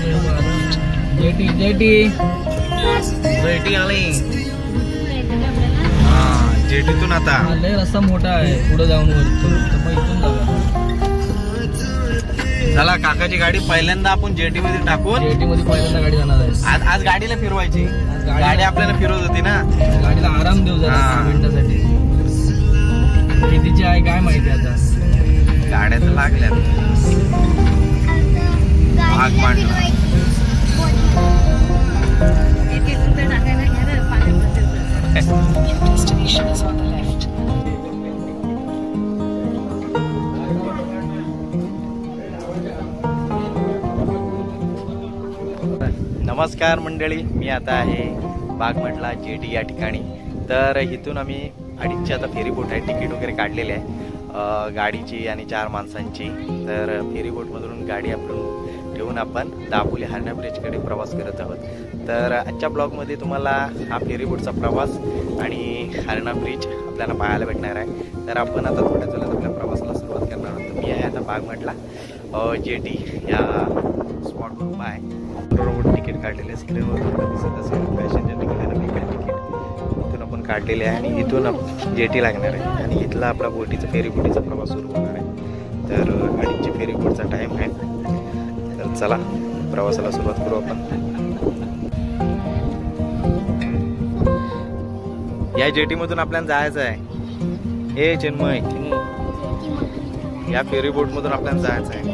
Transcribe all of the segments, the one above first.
Jetty jetty jetty आली. हा जेटीतून आता लय रस्ता मोठा आहे पुढे जाऊन वरतो मग इथून जाऊया. चला काकाची गाडी पहिल्यांदा आपण जेटी मध्ये टाकून जेटी मध्ये पहिल्यांदा गाडी जाणार आहे. आज गाडीला फिरवायची. गाडी आपल्याला फिरवत होती ना. गाडीला आराम देऊ जरा 10 मिनिटासाठी. कितीची आहे काय माहिती आता. गाड्या तर लागल्या. भाग मांडला. नमस्कार मंडळी, मी आता आहे बागमंडला जेटी या ठिकाणी. तर इथून आम्ही 2:30ची आता फेरीबोट आहे. तिकीट वगैरे काढलेले आहे गाडीची आणि 4 माणसांची. तर फेरीबोटमधून गाडी आपण ठेवून आपण दापोली हरणा ब्रिजकडे प्रवास करत आहोत. तर आजच्या ब्लॉगमध्ये तुम्हाला हा फेरीबोटचा प्रवास आणि हरणा ब्रिज आपल्याला पाहायला भेटणार आहे. तर आपण आता थोड्या वेळात आपल्या प्रवासाला सुरुवात करणार आहोत. मी आहे आता बागमंडला जेटी या स्पॉटवर उभा आहे. बरोबर तिकीट काढलेले स्क्रीनवर दिसत असेल. पॅसेंजर तिकीट आणि व्हेकल तिकीट इथून आपण काढलेले आहे आणि इथून जेटी लागणार आहे आणि इथला आपला फेरीबोटीचा प्रवास सुरू होणार आहे. तर 2:30ची फेरीबोटचा टाईम आहे. तर चला प्रवासाला सुरुवात करू आपण. या जेटीमधून आपल्याला जायचं आहे. हे चिन्मय, या फेरीबोटमधून आपल्याला जायचं आहे.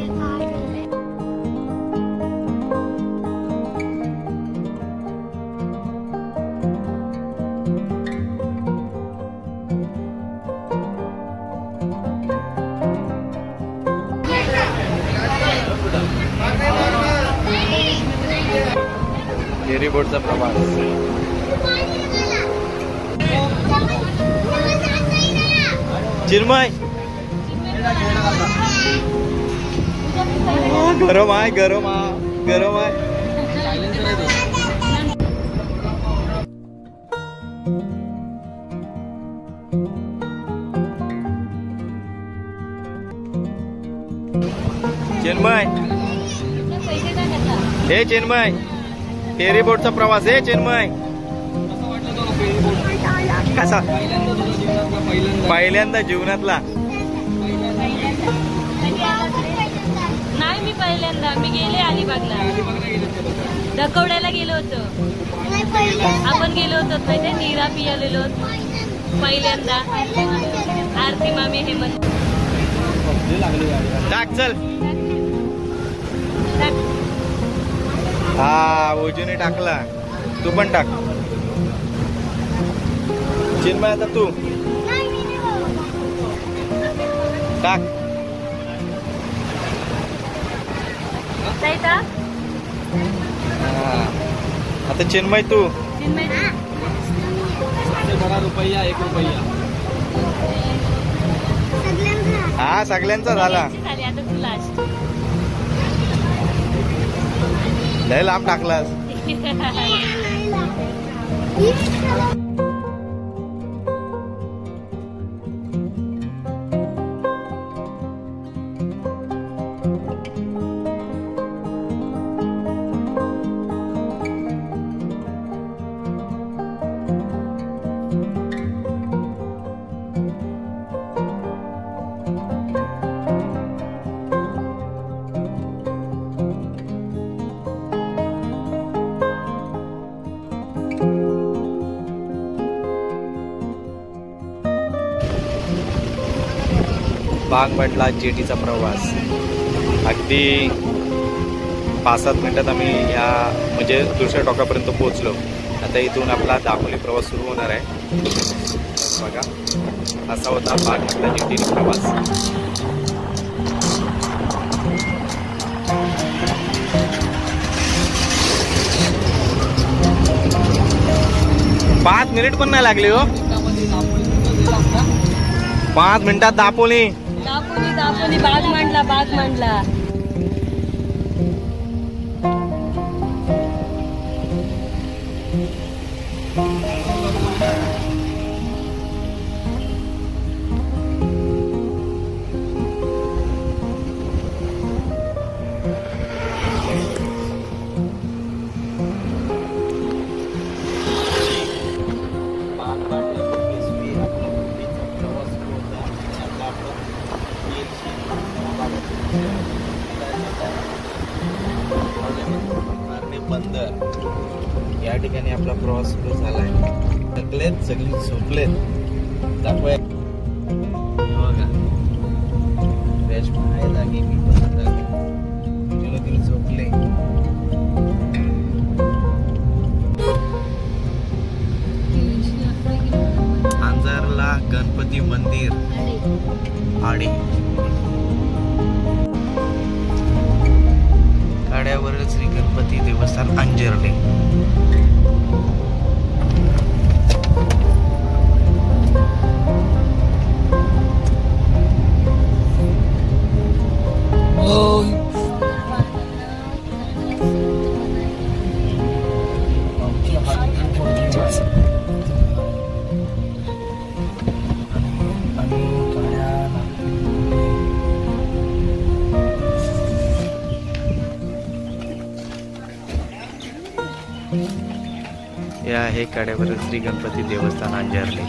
फेरीबोटचा प्रवास. चिन्मय गरम आहे, गरम आहे, गरम आहे. चिन्मय, हे चिन्मय, फेरीबोटचा प्रवास. हे चिन्मय कसा पहिल्यांदा जीवनातला? नाही, मी पहिल्यांदा मी गेले अलिबागला. धकवड्याला गेलो होतो आपण. गेलो होतो माहिती, नीरा पियालेलो पहिल्यांदा. आरती मामी हेमंत. टाक चल. हा ओजूने टाकला. तू पण टाक. चिन्मय आता तू टाक. आता चिन्मय तू. बरा रुपया 1 रुपया. हा सगळ्यांचा झाला. लय लांब टाकलास. बागमंडला जेटीचा प्रवास अगदी 5-7 मिनिटात आम्ही या म्हणजे दुसऱ्या टोकापर्यंत पोहोचलो. आता इथून आपला दापोली प्रवास सुरू होणार आहे. बघा असा होता बागमंडला जेटीचा प्रवास. पाच मिनिट पण नाही लागले हो. 5 मिनिटात दापोली. दापोली बागमंडला. बंदर या ठिकाणी आपला प्रवास सुरू झालाय. थकलेत सगळी, झोपलेत. दाखवूया बघा, रेशमा आहे जागी, मी पण जागी, तिला झोपले. अंजारला गणपती मंदिर आणि कड्यावरील श्री गणपती देवस्थान अंजर्ले. हे आहे कड्यावरील श्री गणपती देवस्थान अंजर्ले.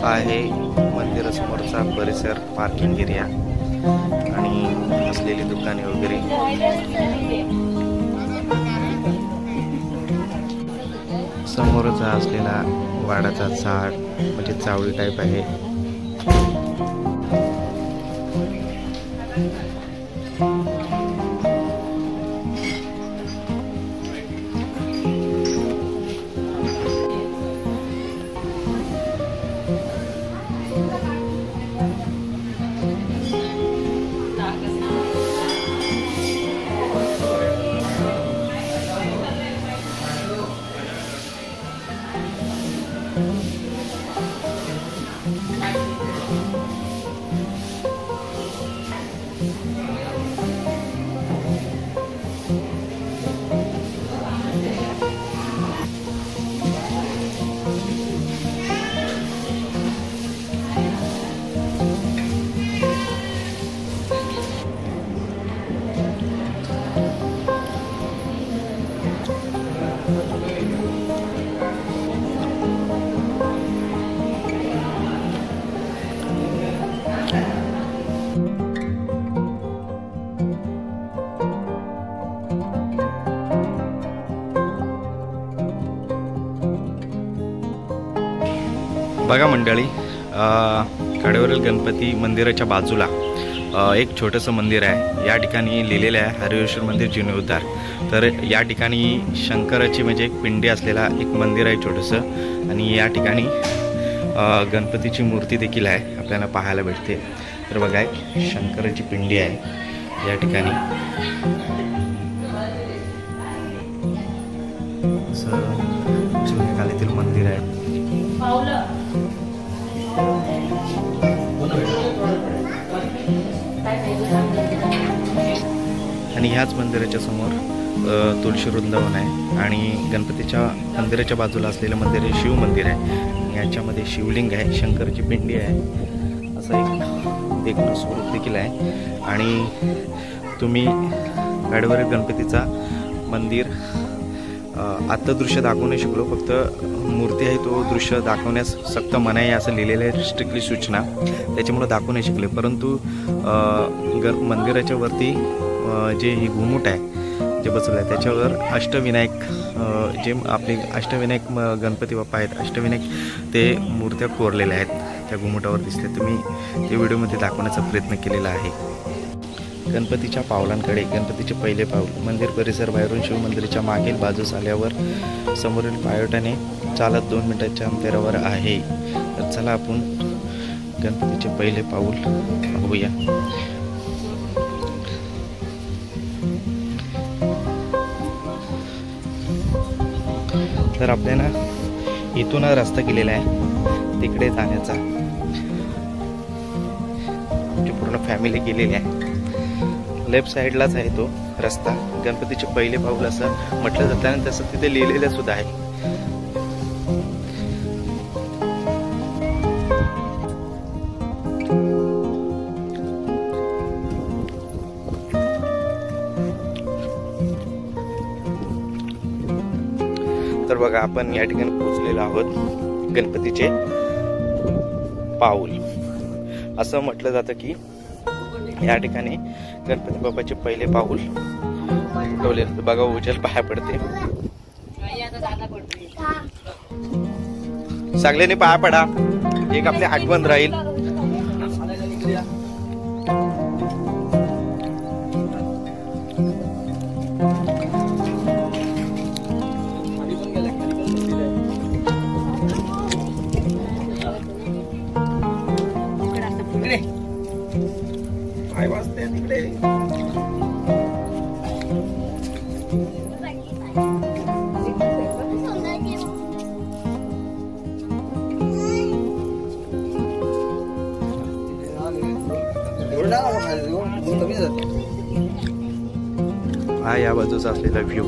आहे मंदिरासमोरचा परिसर, पार्किंग एरिया आणि असलेली दुकाने वगैरे. समोरच असलेला वाडाचा झाड म्हणजे चावडी टाईप आहे. बघा मंडळी, कड्यावरील गणपती मंदिराच्या बाजूला एक छोटंसं मंदिर आहे. या ठिकाणी लिहिलेलं आहे हरिवेश्वर मंदिर जीर्णोद्धार. तर या ठिकाणी शंकराची म्हणजे एक पिंडी असलेला एक मंदिर आहे छोटंसं. आणि या ठिकाणी गणपतीची मूर्ती देखील आहे, आपल्याला पाहायला भेटते. तर बघा, एक शंकराची पिंडी आहे या ठिकाणी. असं जुन्या काळातील मंदिर आहे. आणि ह्याच मंदिराच्या समोर तुळशी वृंदावन आहे. आणि गणपतीच्या मंदिराच्या बाजूला असलेलं मंदिर हे शिव मंदिर आहे. याच्यामध्ये शिवलिंग आहे, शंकरची पिंडी आहे, असं एक देखणं स्वरूप देखील आहे. आणि तुम्ही कड्यावरील गणपतीचा मंदिर आत्ता दृश्य दाखवू नाही शकलो, फक्त मूर्ती आहे तो दृश्य दाखवण्यास सक्त मनाई असं लिहिलेलं आहे, स्ट्रिक्टली सूचना, त्याच्यामुळं दाखवू नाही शकले. परंतु मंदिराच्या वरती जे ही घुमुट आहे जे बसवलं आहे त्याच्यावर अष्टविनायक, जे आपले अष्टविनायक गणपती बाप्पा आहेत, अष्टविनायक ते मूर्त्या कोरलेल्या आहेत त्या घुमुटावर दिसते. तुम्ही ते व्हिडिओमध्ये दाखवण्याचा प्रयत्न केलेला आहे. गणपतीच्या पावलांकडे, गणपतीचे पहिले पाऊल. मंदिर परिसर बाहेरून शिव मंदिराच्या मागील बाजूस आल्यावर समोरील पायवाटाने चालत 2 मिनिटांच्या अंतरावर आहे. तर चला आपण गणपतीचे पहिले पाऊल पाहूया. तर आपल्याला इथून रस्ता केलेला आहे तिकडे जाण्याचा. आमची पूर्ण फॅमिली गेलेली आहे. लेफ्ट साईडलाच आहे तो रस्ता. गणपतीचे पहिले पाऊल असं म्हटलं जातं आणि तसं तिथे लिहिलेलं सुद्धा आहे. तर बघा, आपण या ठिकाणी पोहोचलेलो आहोत. गणपतीचे पाऊल असं म्हटलं जातं की या ठिकाणी गणपती बाप्पाचे पहिले पाऊल ठेवले. बघा उजेल पाया पडते. सगळ्यांनी पाया पडा, एक आपली आठवण राहील. काय वाजते तिकडे? हा या बाजूचा असलेला व्ह्यू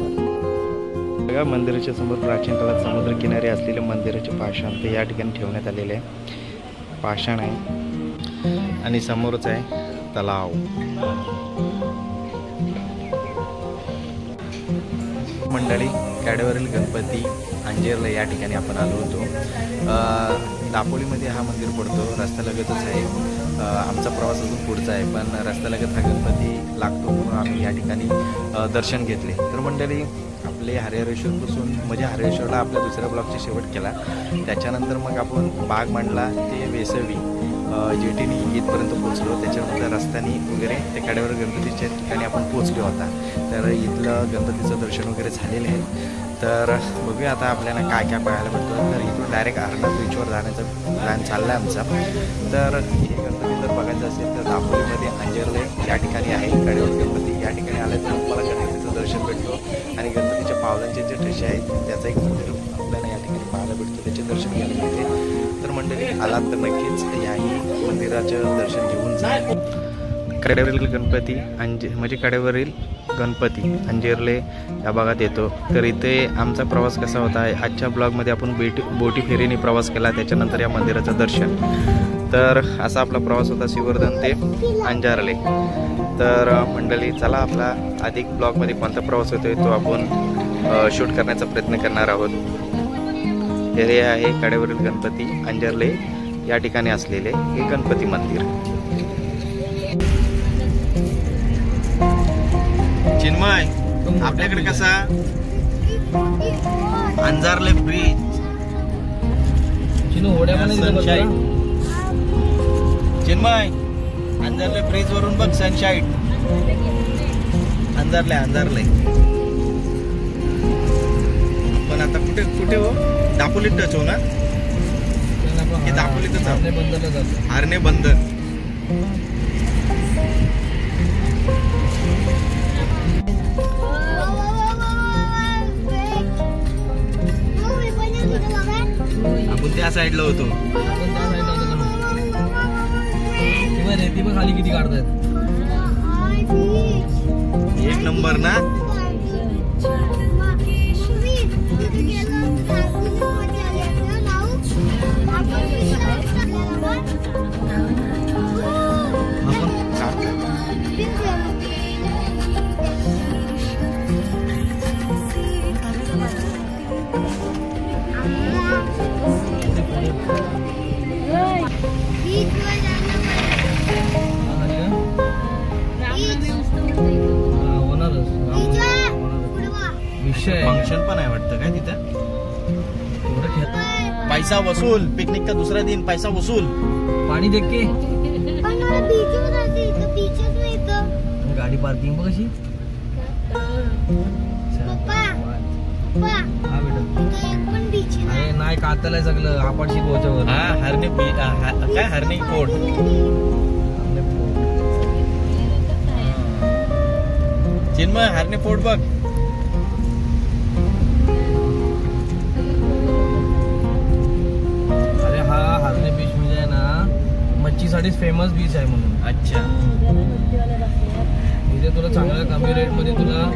बघा. मंदिराच्या समोर प्राचीन काळात समुद्र किनारी असलेले मंदिराचे पाषाण ते या ठिकाणी ठेवण्यात आलेले आहे. पाषाण आहे आणि समोरच आहे तलाव. मंडळी, कॅडेवरील गणपती अंजेरला या ठिकाणी आपण आलो होतो. दापोलीमध्ये हा मंदिर पडतो, रस्त्यालगतच आहे. आमचा प्रवास अजून पुढचा आहे, पण रस्त्यालगत हा गणपती लागतो म्हणून आम्ही या ठिकाणी दर्शन घेतले. तर मंडळी, आपले हरिहरेश्वरपासून म्हणजे हरिहरेश्वरला आपल्या दुसऱ्या ब्लॉकचा शेवट केला. त्याच्यानंतर मग आपण बागमांडला ते वेसवी जेटीने इथपर्यंत पोचलो. त्याच्यानंतर रस्त्याने वगैरे ते कॅडेवर गणपतीच्या ठिकाणी आपण पोचलो होता. तर इथलं गणपतीचं दर्शन वगैरे झालेलं आहे. तर बघूया आता आपल्याला काय काय पाहायला भेटतं. तर इथून डायरेक्ट आरणा बीचवर जाण्याचा प्लॅन चालला आहे आमचा. तर हे गणपती जर बघायचं असेल तर दापोलीमध्ये अंजेरले या ठिकाणी आहे कॅडेवर गणपती. या ठिकाणी आले तर आपल्याला गणपतीचं दर्शन भेटतो आणि गणपतीच्या पावलांचे जे ठसे आहेत त्याचं एक मंदिर आपल्याला या ठिकाणी पाहायला भेटतो, त्याचे दर्शन घ्यायला मिळते. तर मंडळी, आलात तर नक्कीच याही मंदिराचं दर्शन घेऊन जा. कडेवरील गणपती म्हणजे कडेवरील गणपती अंजेरले या भागात येतो. तर इथे आमचा प्रवास कसा होता, आजच्या ब्लॉगमध्ये आपण बोटी फेरीने प्रवास केला, त्याच्यानंतर या मंदिराचं दर्शन. तर असा आपला प्रवास होता सिवर्धन ते अंजारले. तर मंडळी, चला आपला अधिक ब्लॉगमध्ये कोणता प्रवास होतोय तो आपण शूट करण्याचा प्रयत्न करणार आहोत. हे आहे कडेवरील गणपती अंजरले या ठिकाणी असलेले हे गणपती मंदिर. चिन्मय, आपल्याकडे कसा अंजारले ब्रिज सनशाईन. चिन्मय, अंजारले ब्रिज वरून बघ सनशाईन. अंजारले पण आता कुठे कुठे हो, दापोलीत टच हो ना, हे दापोलीतच हरणे बंदर. आपण त्या साईडला होतो. रेती पण खाली किती काढतायत, एक नंबर ना. फंक्शन पण आहे वाटतं काय तिथं. पैसा वसूल, पिकनिक का दूसरा दिन, पैसा वसूल. पाणी देख के गाडी पार्किंग बघ कशी. नाही कातल आहे सगळं आपाडशी पोहोचवर. हा हरणे काय हरणे फोर्ट. चिन्मय, हरणे फोर्ट बघ. अरे हा हरणे बीच म्हणजे आहे ना मच्छीसाठीच फेमस बीच आहे म्हणून. अच्छा, इथे तुला चांगल्या कमी रेट मध्ये तुला